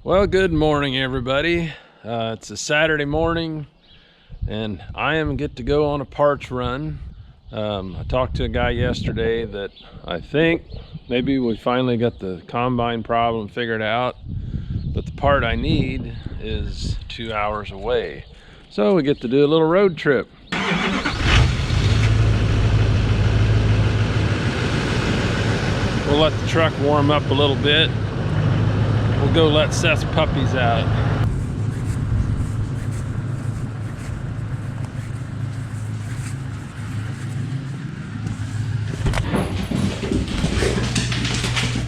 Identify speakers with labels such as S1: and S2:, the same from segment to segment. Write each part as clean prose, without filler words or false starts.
S1: Well, good morning, everybody. It's a Saturday morning, and I get to go on a parts run. I talked to a guy yesterday that I think maybe we finally got the combine problem figured out, but the part I need is 2 hours away. So we get to do a little road trip. We'll let the truck warm up a little bit. We'll go let Seth's puppies out.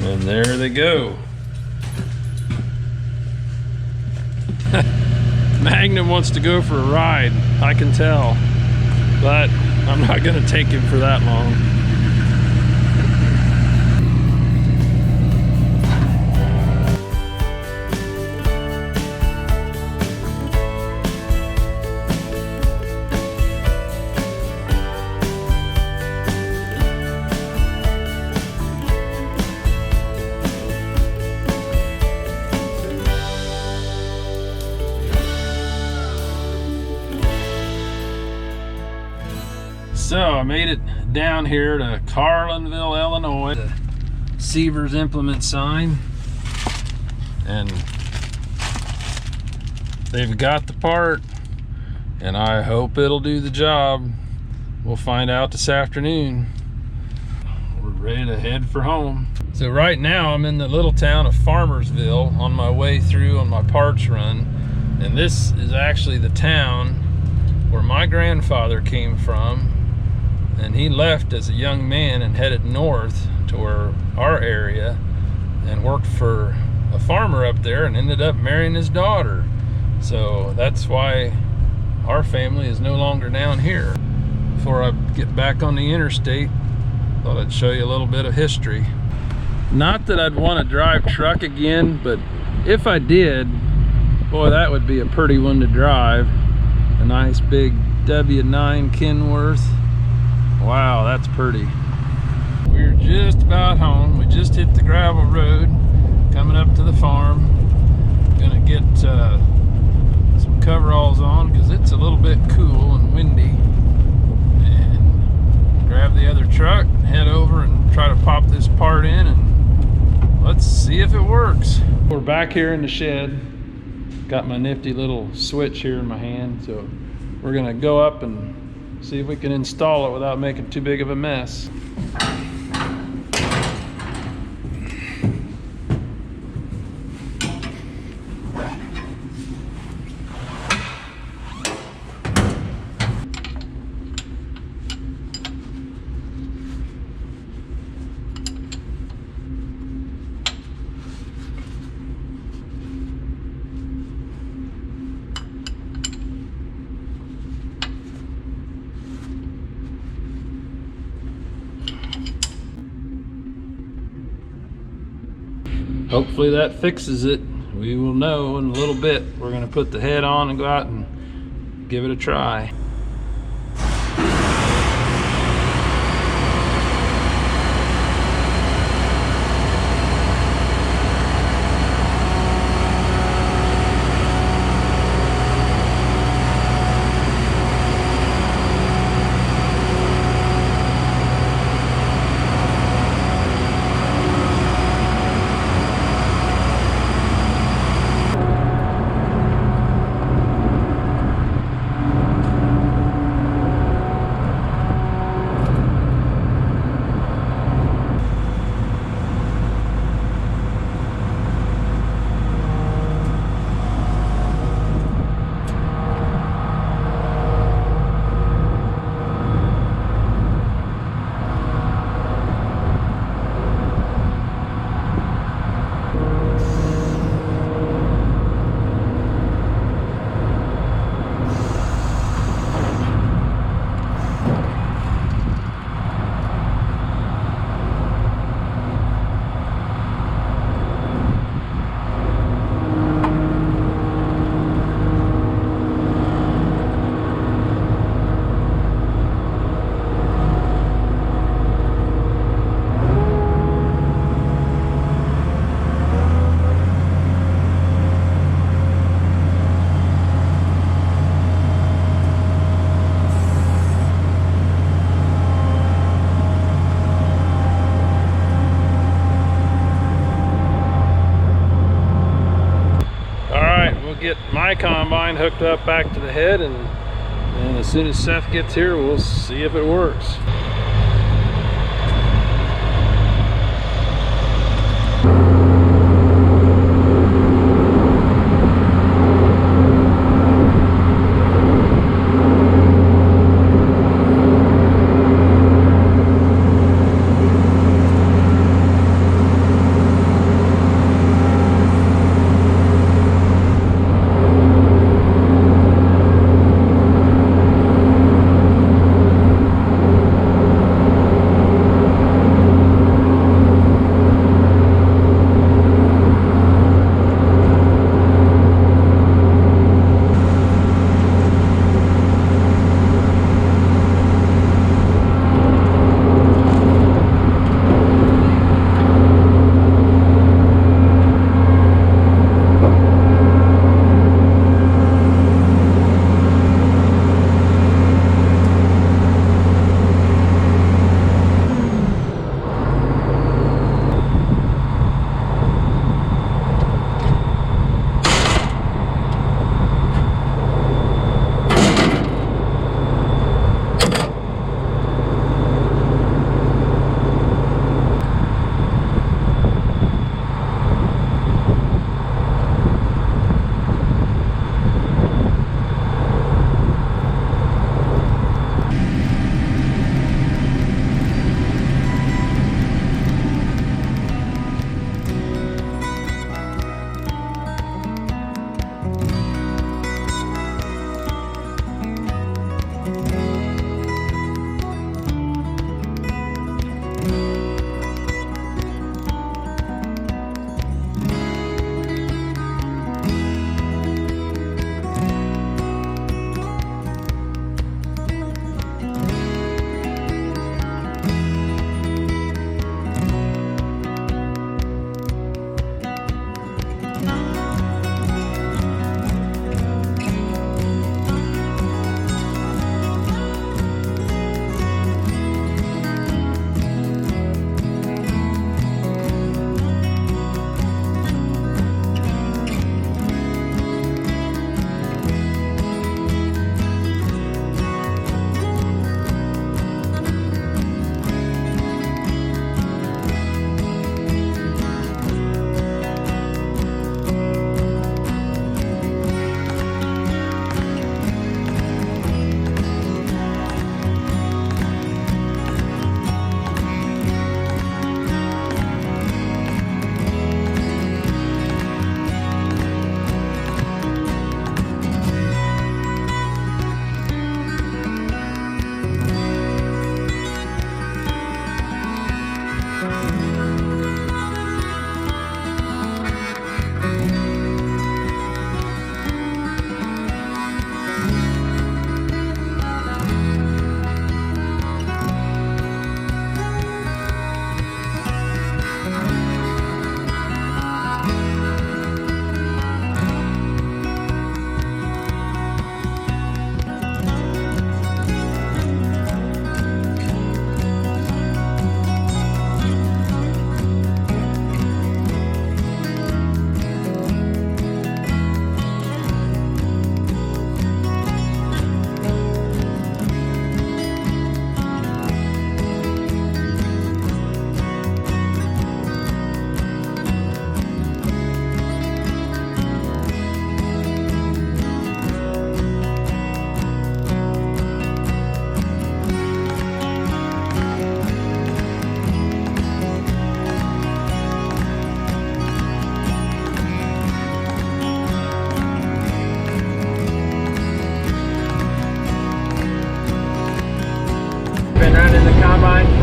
S1: And there they go. Magnum wants to go for a ride, I can tell, but I'm not gonna take him for that long. So I made it down here to Carlinville, Illinois, the Seavers Implement sign, and they've got the part, and I hope it'll do the job. We'll find out this afternoon. We're ready to head for home. So right now I'm in the little town of Farmersville on my way through on my parts run, and this is actually the town where my grandfather came from. And he left as a young man and headed north to our area and worked for a farmer up there and ended up marrying his daughter. So that's why our family is no longer down here. Before I get back on the interstate, thought I'd show you a little bit of history. Not that I'd want to drive truck again, but if I did, boy, that would be a pretty one to drive. A nice big W9 Kenworth. Wow, that's pretty. We're just about home. We just hit the gravel road coming up to the farm. Gonna get some coveralls on because it's a little bit cool and windy. And grab the other truck, head over and try to pop this part in, and let's see if it works. We're back here in the shed. Got my nifty little switch here in my hand, so we're gonna go up and see if we can install it without making too big of a mess. Hopefully that fixes it. We will know in a little bit. We're gonna put the head on and go out and give it a try. get my combine hooked up back to the head, and as soon as Seth gets here, we'll see if it works.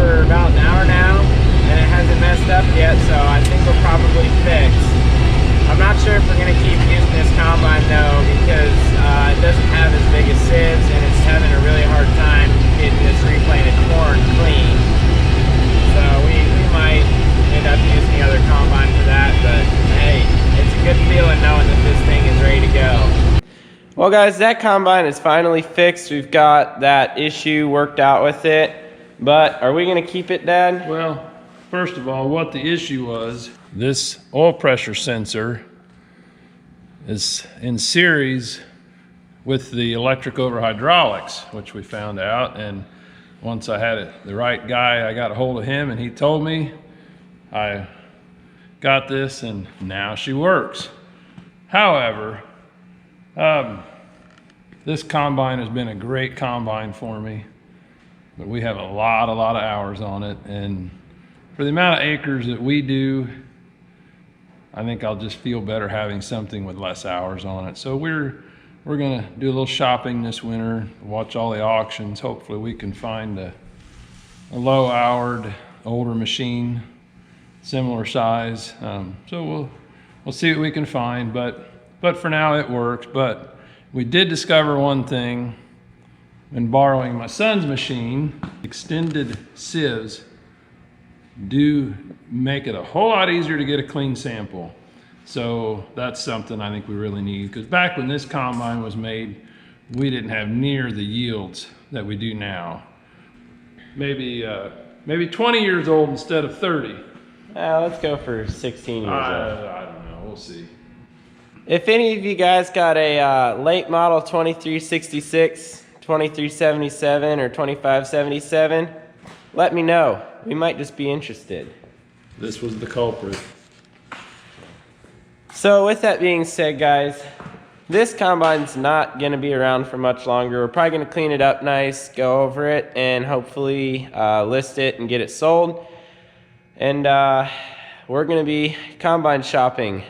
S2: for about an hour now, and it hasn't messed up yet, so I think we're probably fixed. I'm not sure if we're going to keep using this combine though, because it doesn't have as big as sieves, and it's having a really hard time getting this replanted corn clean. So we might end up using the other combine for that, but hey, it's a good feeling knowing that this thing is ready to go. Well guys, that combine is finally fixed. We've got that issue worked out with it, but are we going to keep it, Dad?
S1: Well, first of all, what the issue was, this oil pressure sensor is in series with the electric over hydraulics, which we found out. And once I had the right guy, I got a hold of him and he told me I got this and now she works. However, this combine has been a great combine for me, but we have a lot of hours on it. And for the amount of acres that we do, I think I'll just feel better having something with less hours on it. So we're gonna do a little shopping this winter, watch all the auctions. Hopefully we can find a low-houred, older machine, similar size. So we'll see what we can find, but for now it works. But we did discover one thing when borrowing my son's machine. Extended sieves do make it a whole lot easier to get a clean sample. So that's something I think we really need, because back when this combine was made, we didn't have near the yields that we do now. Maybe 20 years old instead of 30.
S2: Let's go for 16 years old.
S1: I don't know, we'll see.
S2: If any of you guys got a late model 2366, 2377, or 2577, let me know. We might just be interested.
S1: This was the culprit.
S2: So with that being said, guys, this combine's not going to be around for much longer. We're probably going to clean it up nice, go over it, and hopefully list it and get it sold. And we're going to be combine shopping.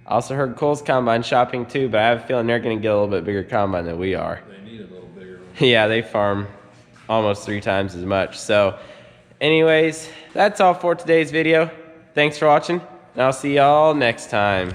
S2: I also heard Cole's combine shopping too, but I have a feeling they're going to get a little bit bigger combine than we are.
S1: They need a little bigger one.
S2: Yeah, they farm almost 3 times as much. So anyways, that's all for today's video. Thanks for watching, and I'll see y'all next time.